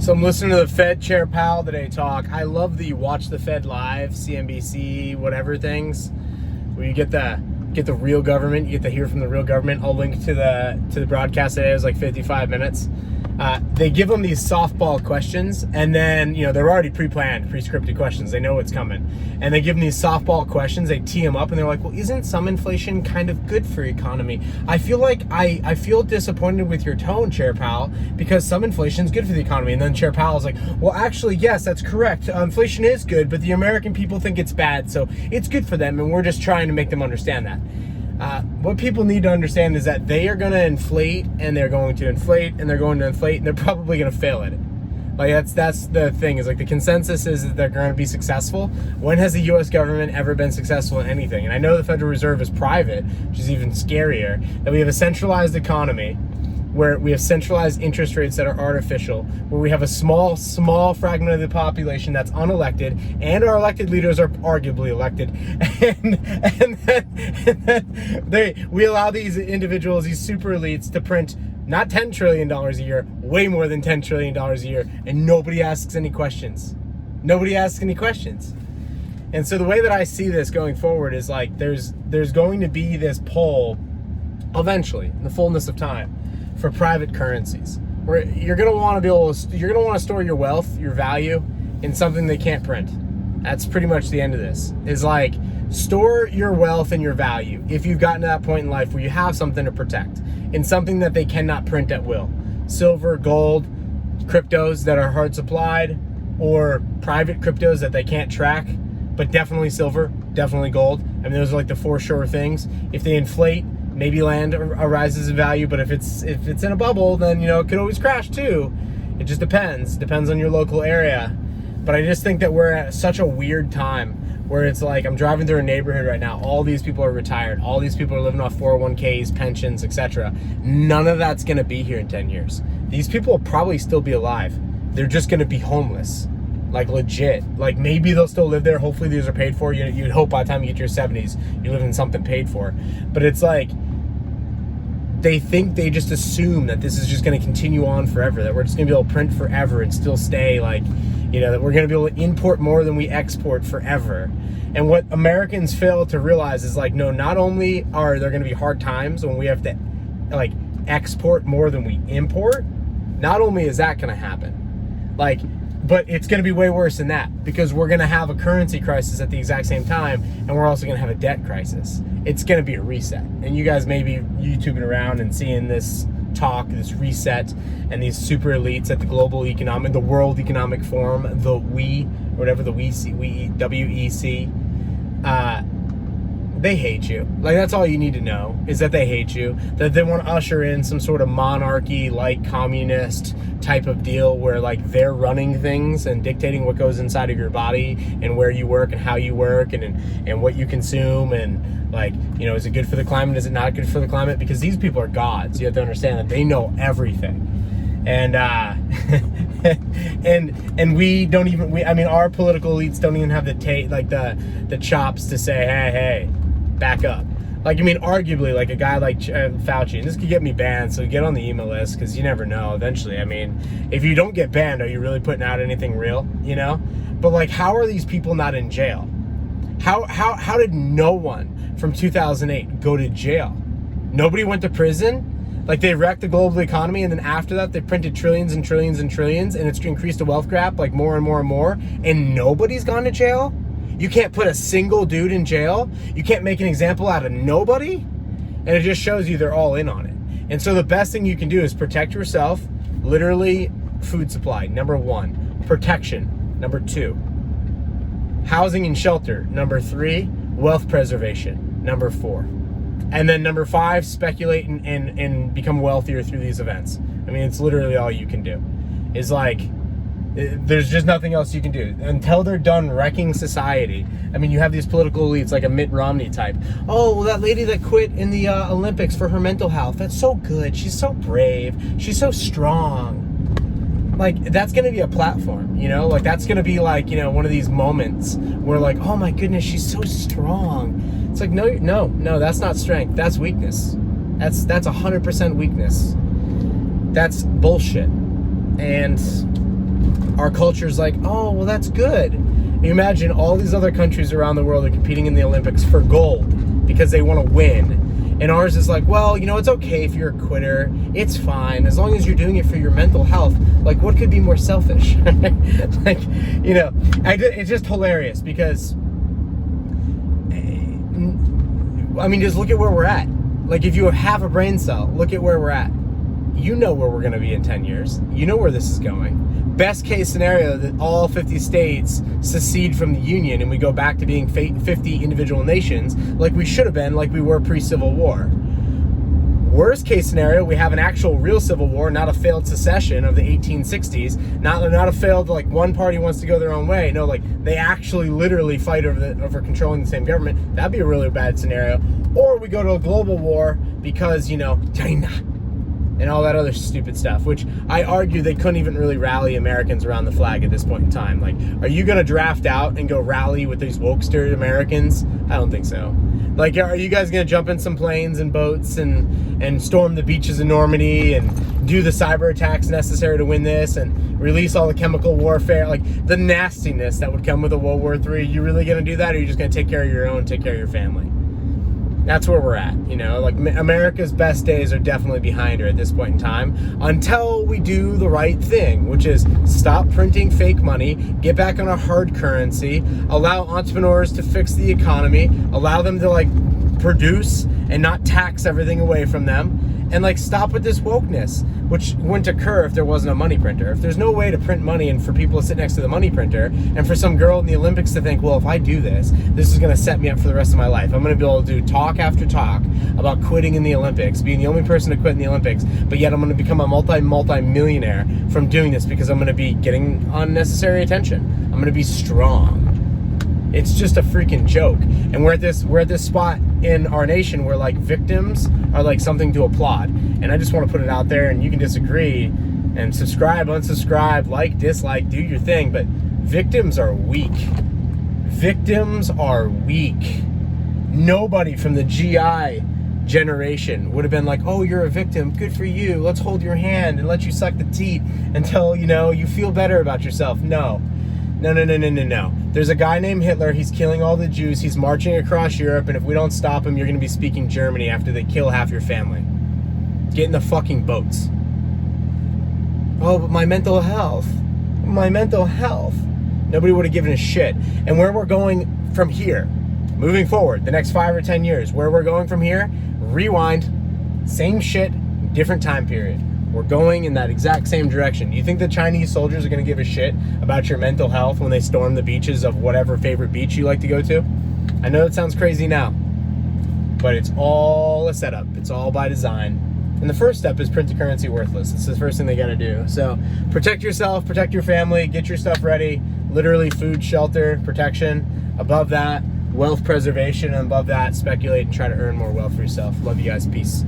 So I'm listening to the Fed Chair Powell today talk. I love the Watch the Fed Live, CNBC, whatever things, where you get the real government. You get to hear from the real government. I'll link to the broadcast today. It was like 55 minutes. They give them these softball questions, and then, you know, they're already pre-planned, pre-scripted questions. They know what's coming. And they give them these softball questions. They tee them up, and they're like, well, isn't some inflation kind of good for economy? I feel like I feel disappointed with your tone, Chair Powell, because some inflation is good for the economy. And then Chair Powell's like, well, actually, yes, that's correct. Inflation is good, but the American people think it's bad, so it's good for them, and we're just trying to make them understand that. What people need to understand is that they are going to inflate, and they're going to inflate, and they're going to inflate, and they're probably going to fail at it. Like, that's the thing, is like the consensus is that they're going to be successful. When has the U.S. government ever been successful in anything? And I know the Federal Reserve is private, which is even scarier, that we have a centralized economy where we have centralized interest rates that are artificial, where we have a small fragment of the population that's unelected, and our elected leaders are arguably elected, and then we allow these individuals, these super elites, to print not $10 trillion a year, way more than $10 trillion a year, and nobody asks any questions. Nobody asks any questions. And so the way that I see this going forward is like there's going to be this pull eventually, in the fullness of time, for private currencies, where you're going to want to store your wealth, your value, in something they can't print. That's pretty much the end of this. Is like, store your wealth and your value, if you've gotten to that point in life where you have something to protect, in something that they cannot print at will. Silver, gold, cryptos that are hard supplied, or private cryptos that they can't track, but definitely silver, definitely gold. I mean, those are like the four sure things. If they inflate, maybe land arises in value, but if it's in a bubble, then, you know, it could always crash too. It just depends on your local area. But I just think that we're at such a weird time where it's like, I'm driving through a neighborhood right now, all these people are retired, all these people are living off 401ks, pensions, etc. None of that's going to be here in 10 years. These people will probably still be alive. They're just going to be homeless. Like, legit. Like, maybe they'll still live there. Hopefully these are paid for. You'd hope by the time you get to your 70s, you live in something paid for. But it's like, they just assume that this is just going to continue on forever, that we're just going to be able to print forever and still stay, like, you know, that we're going to be able to import more than we export forever. And what Americans fail to realize is, like, no, not only are there going to be hard times when we have to, like, export more than we import, not only is that going to happen, like, but it's going to be way worse than that, because we're going to have a currency crisis at the exact same time, and we're also going to have a debt crisis. It's going to be a reset. And you guys may be YouTubing around and seeing this talk, this reset, and these super elites at the the World Economic Forum, the WEC, they hate you. Like, that's all you need to know, is that they hate you, that they want to usher in some sort of monarchy, like communist type of deal where, like, they're running things and dictating what goes inside of your body and where you work and how you work and what you consume, and, like, you know, is it good for the climate, is it not good for the climate? Because these people are gods. You have to understand that they know everything. And and we don't even, I mean, our political elites don't even have the chops to say, hey, back up. Like, I mean, arguably, like, a guy like Fauci, and this could get me banned, so get on the email list, because you never know eventually. I mean, if you don't get banned, are you really putting out anything real, you know? But, like, how are these people not in jail? How did no one from 2008 go to jail? Nobody went to prison? Like, they wrecked the global economy, and then after that, they printed trillions and trillions and trillions, and it's increased the wealth gap, like, more and more and more, and nobody's gone to jail? You can't put a single dude in jail? You can't make an example out of nobody? And it just shows you they're all in on it. And so the best thing you can do is protect yourself. Literally, food supply, number 1. Protection, number 2. Housing and shelter, number 3. Wealth preservation, number 4. And then number 5, speculate and become wealthier through these events. I mean, it's literally all you can do. Is like, there's just nothing else you can do until they're done wrecking society. I mean, you have these political elites like a Mitt Romney type. Oh, well, that lady that quit in the Olympics for her mental health, that's so good. She's so brave. She's so strong. Like, that's going to be a platform, you know? Like, that's going to be like, you know, one of these moments where, like, oh my goodness, she's so strong. It's like, no, that's not strength. That's weakness. That's 100% weakness. That's bullshit. And our culture's like, oh, well, that's good. You imagine all these other countries around the world are competing in the Olympics for gold because they want to win. And ours is like, well, you know, it's okay if you're a quitter. It's fine as long as you're doing it for your mental health. Like, what could be more selfish? Like, you know, it's just hilarious because, I mean, just look at where we're at. Like, if you have a brain cell, look at where we're at. You know where we're going to be in 10 years. You know where this is going. Best case scenario that all 50 states secede from the Union and we go back to being 50 individual nations like we should have been, like we were pre-Civil War. Worst case scenario, we have an actual real civil war, not a failed secession of the 1860s, not a failed, like, one party wants to go their own way. No, like, they actually literally fight over controlling the same government. That'd be a really bad scenario. Or we go to a global war because, you know, China and all that other stupid stuff, which I argue they couldn't even really rally Americans around the flag at this point in time. Like, are you going to draft out and go rally with these wokester Americans? I don't think so. Like, are you guys going to jump in some planes and boats and storm the beaches in Normandy and do the cyber attacks necessary to win this and release all the chemical warfare, like the nastiness that would come with a World War III? You really going to do that, or are you just going to take care of your own, take care of your family? That's where we're at, you know? Like, America's best days are definitely behind her at this point in time until we do the right thing, which is stop printing fake money, get back on a hard currency, allow entrepreneurs to fix the economy, allow them to, like, produce and not tax everything away from them, and, like, stop with this wokeness, which wouldn't occur if there wasn't a money printer. If there's no way to print money and for people to sit next to the money printer and for some girl in the Olympics to think, well, if I do this, this is going to set me up for the rest of my life. I'm going to be able to do talk after talk about quitting in the Olympics, being the only person to quit in the Olympics, but yet I'm going to become a multi-millionaire from doing this because I'm going to be getting unnecessary attention. I'm going to be strong. It's just a freaking joke. And we're at this spot in our nation where, like, victims are like something to applaud. And I just want to put it out there, and you can disagree and subscribe, unsubscribe, like, dislike, do your thing, but victims are weak. Victims are weak. Nobody from the GI generation would have been like, oh, you're a victim, good for you, let's hold your hand and let you suck the teat until, you know, you feel better about yourself. No. There's a guy named Hitler. He's killing all the Jews. He's marching across Europe, and if we don't stop him, you're going to be speaking Germany after they kill half your family. Get in the fucking boats. Oh, but my mental health. Nobody would have given a shit. And where we're going from here, moving forward, the next 5 or 10 years, where we're going from here, rewind, same shit, different time period. We're going in that exact same direction. Do you think the Chinese soldiers are going to give a shit about your mental health when they storm the beaches of whatever favorite beach you like to go to? I know it sounds crazy now, but it's all a setup. It's all by design. And the first step is print the currency worthless. It's the first thing they got to do. So protect yourself, protect your family, get your stuff ready. Literally food, shelter, protection. Above that, wealth preservation. And above that, speculate and try to earn more wealth for yourself. Love you guys. Peace.